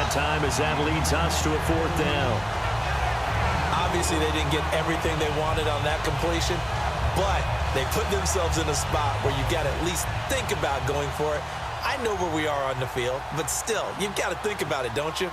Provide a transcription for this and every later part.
that time as that leads us to a 4th down. Obviously, they didn't get everything they wanted on that completion, but they put themselves in a spot where you've got to at least think about going for it. I know where we are on the field, but still, you've got to think about it, don't you?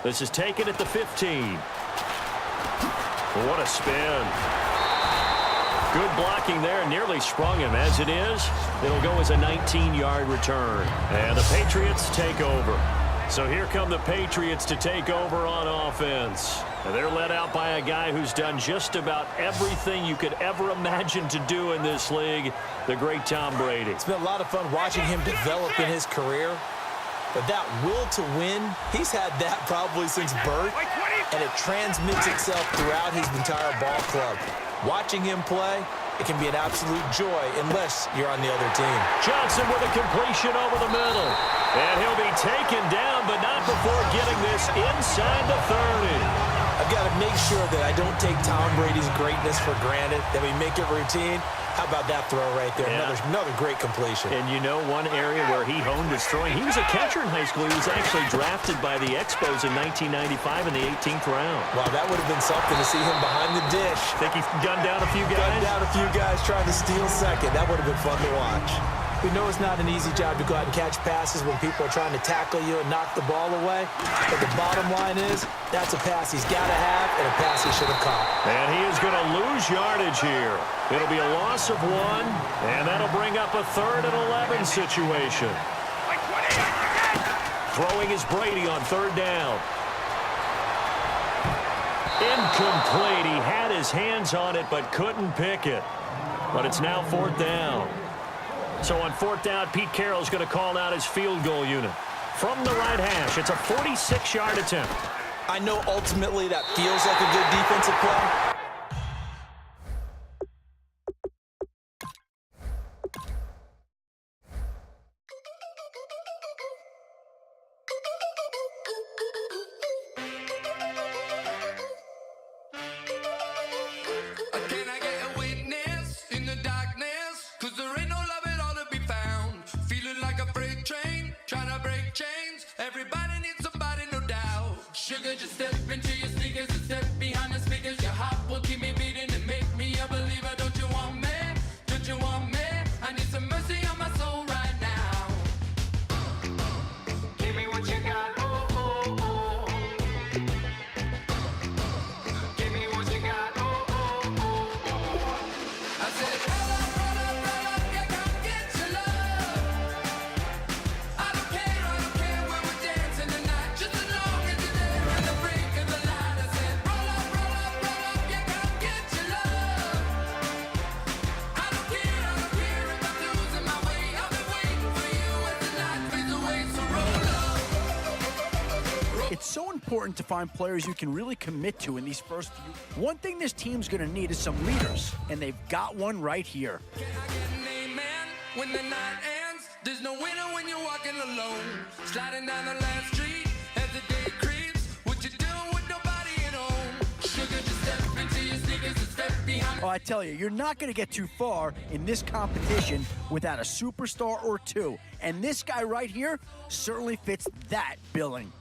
This is taken at the 15. What a spin. Good blocking there, nearly sprung him. As it is, it'll go as a 19-yard return. And the Patriots take over. So here come the Patriots to take over on offense. And they're led out by a guy who's done just about everything you could ever imagine to do in this league, the great Tom Brady. It's been a lot of fun watching him develop in his career. But that will to win, he's had that probably since birth, and it transmits itself throughout his entire ball club. Watching him play, it can be an absolute joy unless you're on the other team. Johnson with a completion over the middle. And he'll be taken down, but not before getting this inside the 30. I've got to make sure that I don't take Tom Brady's greatness for granted, that we make it routine. How about that throw right there? Yeah. Another great completion. And you know one area where he honed his throwing? He was a catcher in high school. He was actually drafted by the Expos in 1995 in the 18th round. Wow, that would have been something to see him behind the dish. Think he gunned down a few guys? Gunned down a few guys trying to steal second. That would have been fun to watch. We know it's not an easy job to go out and catch passes when people are trying to tackle you and knock the ball away. But the bottom line is, that's a pass he's got to have and a pass he should have caught. And he is going to lose yardage here. It'll be a loss of 1, and that'll bring up a 3rd and 11 situation. Throwing is Brady on 3rd down. Incomplete. He had his hands on it but couldn't pick it. But it's now 4th down. So on 4th down, Pete Carroll's going to call out his field goal unit. From the right hash, it's a 46-yard attempt. I know ultimately that feels like a good defensive play. Important to find players you can really commit to in these first few. One thing this team's going to need is some leaders, and they've got one right here. Can I get an amen when the night ends? There's no winner when you're walking alone. Sliding down the last street as the day creeps. What you doing with nobody at home? Sugar, just step into your sneakers and step behind. Oh, I tell you, you're not going to get too far in this competition without a superstar or two. And this guy right here certainly fits that billing.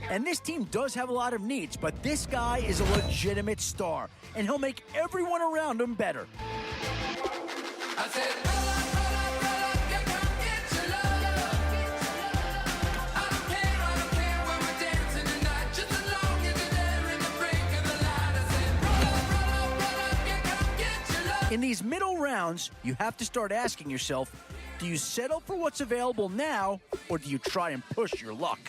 And this team does have a lot of needs, but this guy is a legitimate star, and he'll make everyone around him better. I said, roll up, yeah, come get your love. I don't care when we're dancing tonight, just as long as you're there in the break of the light. I said, roll up, yeah, come get your love. In these middle rounds, you have to start asking yourself, do you settle for what's available now, or do you try and push your luck?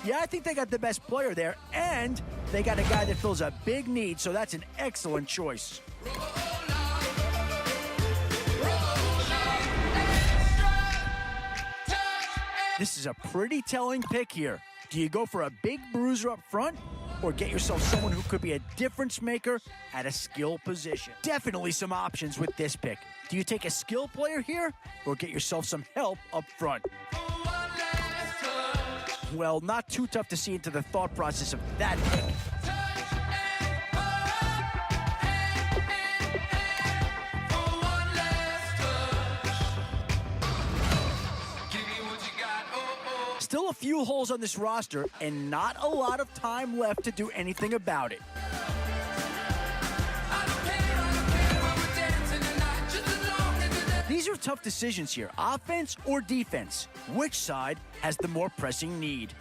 Yeah, I think they got the best player there, and they got a guy that fills a big need, so that's an excellent choice. This is a pretty telling pick here. Do you go for a big bruiser up front, or get yourself someone who could be a difference maker at a skill position? Definitely some options with this pick. Do you take a skill player here, or get yourself some help up front? Well, not too tough to see into the thought process of that pick. Still a few holes on this roster and not a lot of time left to do anything about it. These are tough decisions here, offense or defense. Which side has the more pressing need?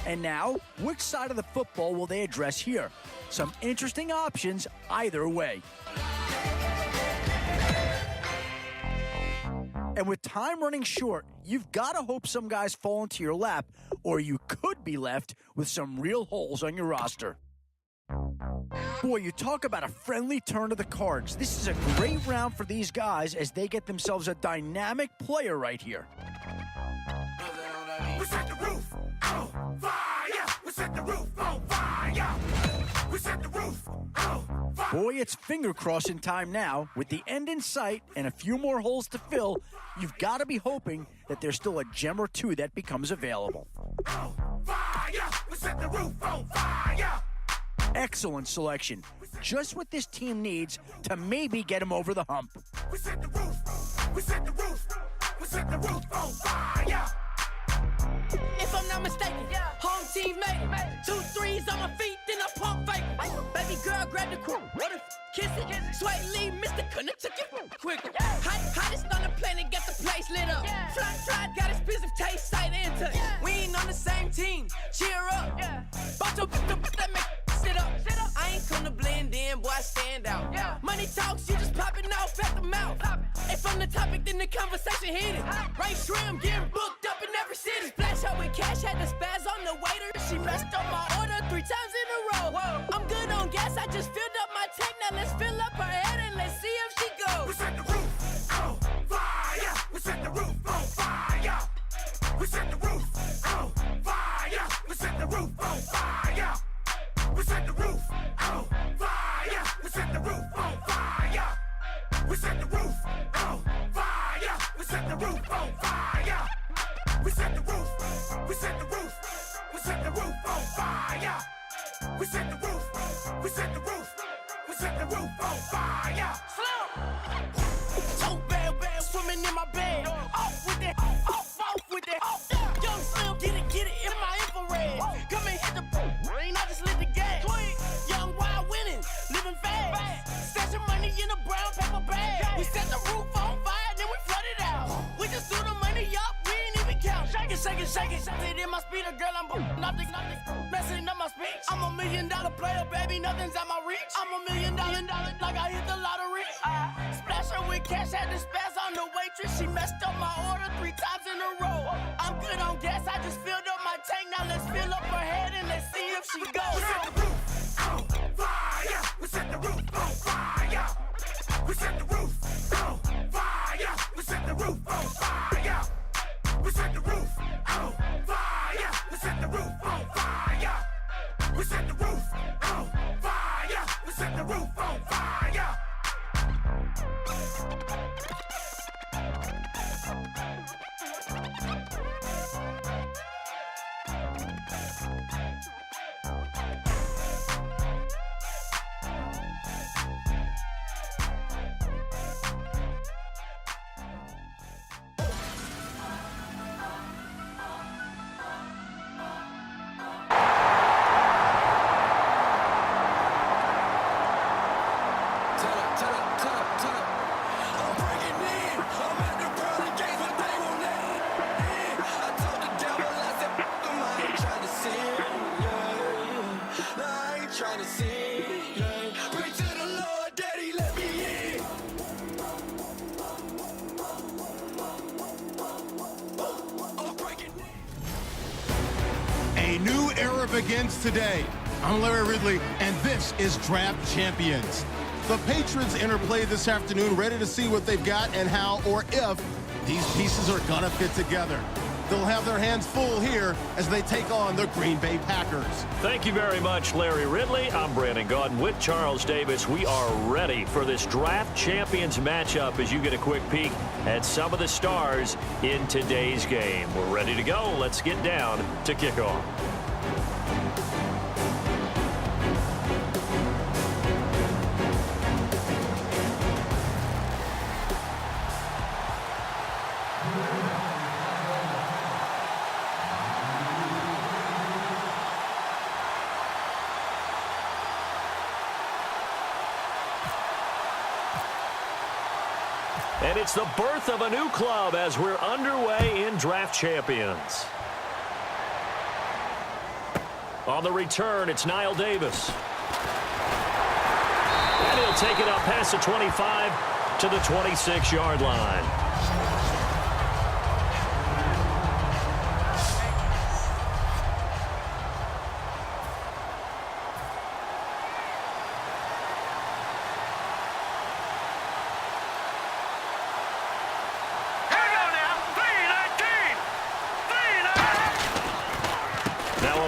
And now, which side of the football will they address here? Some interesting options either way. And with time running short, you've got to hope some guys fall into your lap, or you could be left with some real holes on your roster. Boy, you talk about a friendly turn of the cards. This is a great round for these guys as they get themselves a dynamic player right here. We set the roof on fire. We set the roof on fire. We set the roof on fire. Boy, it's finger crossing time now. With the end in sight and a few more holes to fill, you've got to be hoping that there's still a gem or two that becomes available. On fire. We set the roof on fire. Excellent selection. Just what this team needs to maybe get them over the hump. We set the roof. We set the roof. We set the roof on fire. If I'm not mistaken, home team made it. 2 threes on my feet, then I pump fake. Baby girl, grab the quick. What if kiss it? Sweat leave, Mr. Couldn't took it quicker. Hottest on the planet, got the place lit up. Fly, got expensive taste, sight into. We ain't on the same team. Cheer up. Bottle, that make sit up. I ain't come to blend in, boy, I stand out. Money talks, you just popping off at the mouth. If I'm the topic, then the conversation heated. Right shrimp, getting booked up in every city. Splash out with cash, had the spaz on the waiter. She messed up my order 3 times in a row. I'm good on gas, I just filled up my tank. Now let's fill up her head and let's see if she goes. We set the roof on fire. We set the roof on fire. We set the roof on fire. We set the roof on fire. We set the roof on fire. We set the roof on fire. We set the roof on fire. We set the roof on fire. We set the roof. We set the roof. We set the roof on fire. We set the roof. We set the roof. We set the roof on fire. So bad, swimming in my bed. Off with that, off with that. Young Slim, get it in my infrared. Come and hit the rain, I just lit the gas. Young wild winning, living fast. Stash your money in a brown paper bag. We set the roof on fire, then we flood it out. We just threw the money up, we ain't even count. Shake it, shake it, shake it. It in my speeder, girl, I'm nothing, messing up my speech. I'm $1 million player, baby, nothing's at my reach. I'm $1 million, like I hit the lottery. Splash her with cash, had the spaz on the waitress. She messed up my order 3 times in a row. I'm good on gas, I just filled up my tank. Now let's fill up her head and let's see if she goes. We set the roof on fire. We set the roof on fire. We set the roof on fire. We set the roof on fire. We set the roof on fire. We set the roof on fire. We set the roof on fire. We set the roof on fire. A new era begins today. I'm Larry Ridley, and this is Draft Champions. The Patriots interplay this afternoon, ready to see what they've got and how or if these pieces are gonna fit together. they'll have their hands full here as they take on the Green Bay Packers. Thank you very much, Larry Ridley. I'm Brandon Gaudin with Charles Davis. We are ready for this Draft Champions matchup as you get a quick peek at some of the stars in today's game. We're ready to go. Let's get down to kickoff. And it's the birth of a new club as we're underway in Draft Champions. On the return, it's Knile Davis. And he'll take it up past the 25 to the 26-yard line.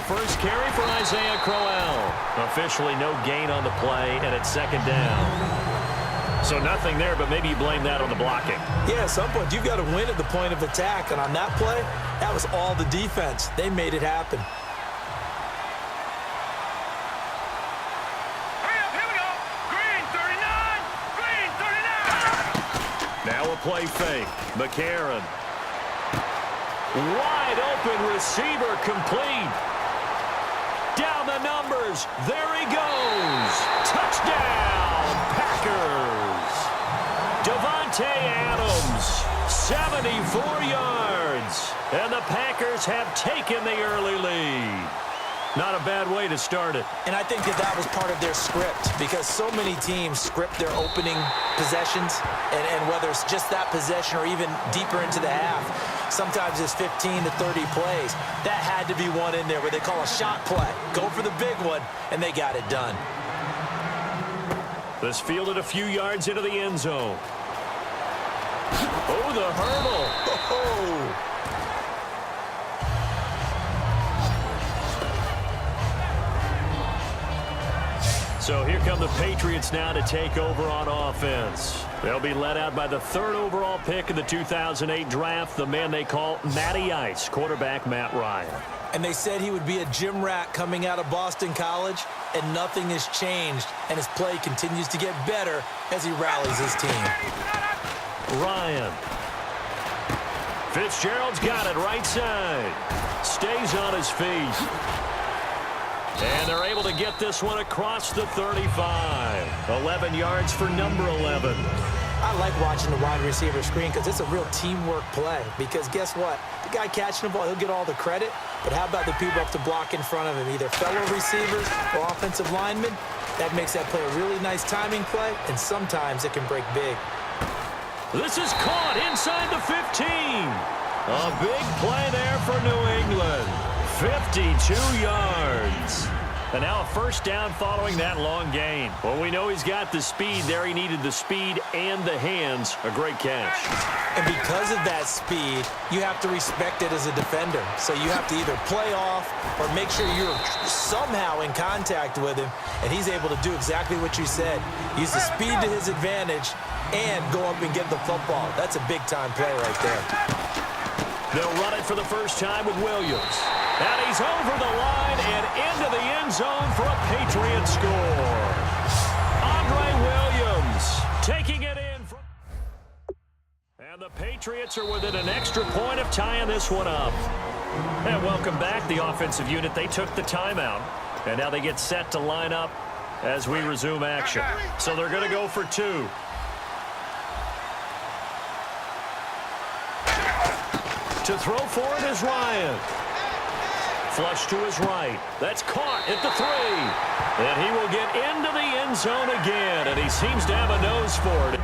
First carry for Isaiah Crowell. Officially no gain on the play, and it's second down. So nothing there, but maybe you blame that on the blocking. Yeah, at some point, you've got to win at the point of attack, and on that play, that was all the defense. They made it happen. Hurry up, here we go. Green 39. Green 39. Now a play fake. McCarron. Wide open receiver complete. Down the numbers. There he goes. Touchdown, Packers. Davante Adams, 74 yards. And the Packers have taken the early lead. Not a bad way to start it. And I think that was part of their script because so many teams script their opening possessions, and whether it's just that possession or even deeper into the half, sometimes it's 15 to 30 plays. That had to be one in there where they call a shot play. Go for the big one, and they got it done. This fielded a few yards into the end zone. Oh, the hurdle. Oh. So here come the Patriots now to take over on offense. They'll be led out by the third overall pick in the 2008 draft, the man they call Matty Ice, quarterback Matt Ryan. And they said he would be a gym rat coming out of Boston College, and nothing has changed. And his play continues to get better as he rallies his team. Ryan. Fitzgerald's got it right side. Stays on his feet. And they're able to get this one across the 35. 11 yards for number 11. I like watching the wide receiver screen because it's a real teamwork play. Because guess what? The guy catching the ball, he'll get all the credit. But how about the people up to block in front of him? Either fellow receivers or offensive linemen. That makes that play a really nice timing play. And sometimes it can break big. This is caught inside the 15. A big play there for New England. 52 yards. And now a first down following that long gain. Well, we know he's got the speed there. He needed the speed and the hands. A great catch. And because of that speed, you have to respect it as a defender. So you have to either play off or make sure you're somehow in contact with him. And he's able to do exactly what you said. Use the speed to his advantage and go up and get the football. That's a big-time play right there. They'll run it for the first time with Williams. And he's over the line and into the end zone for a Patriot score. Andre Williams taking it in. And the Patriots are within an extra point of tying this one up. And welcome back, the offensive unit. They took the timeout. And now they get set to line up as we resume action. So they're going to go for two. To throw for it is Ryan. Flush to his right. That's caught at the 3. And he will get into the end zone again. And he seems to have a nose for it.